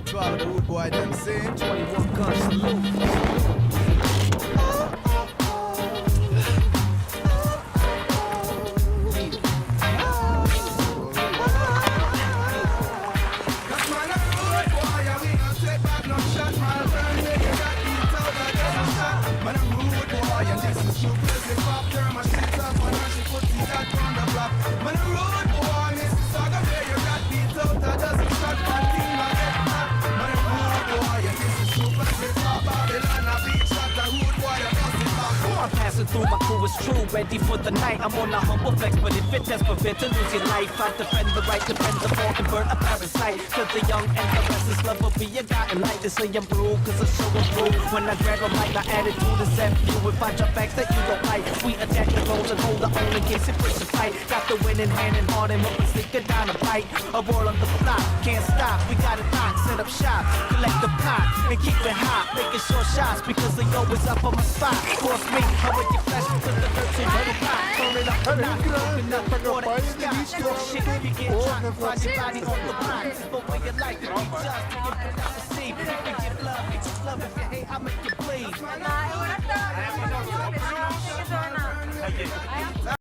To all the rude boy them sing. 21 gun salute. Cause man a rude boy and we no take back no shot. Man burn make you got beat out of the shot. Man a rude boy and this is true. Cause they pop turn my shit up and she put it out on the block. Man a rude boy and this is saga where you got beat out of the shot. Man team a get back. Man a rude boy and this is true. Cause they pop Babylon a beat shot. A rude boy and bust it back. I'm passing through, my crew is true, ready for the night. I'm on a humble flex, but if it's desperate to lose your life, I defend the right, defend the fall, convert a parasite. Cause the young and the restless love will be a gotten light. They say I'm rude, cause I show them through. When I grab a mic, my attitude is FU. If I drop facts that you don't like, we attack the roles and hold the own in case it breaks the fight. Got the winning hand and heart and hope to stick it down a bite. A roll on the block, can't stop, we got it locked. Set up shop, collect the pot, and keep it hot. Making short shots because they always up on my spot. Force me, I with your flesh to the dirt to the top. Turn it up, open up, water the sky. Shit, you get dropped, find your body on the block. But when you like to be just, you get out the sea. If you give love, if you love, if you hate, I make you bleed. Ay, buenas tardes.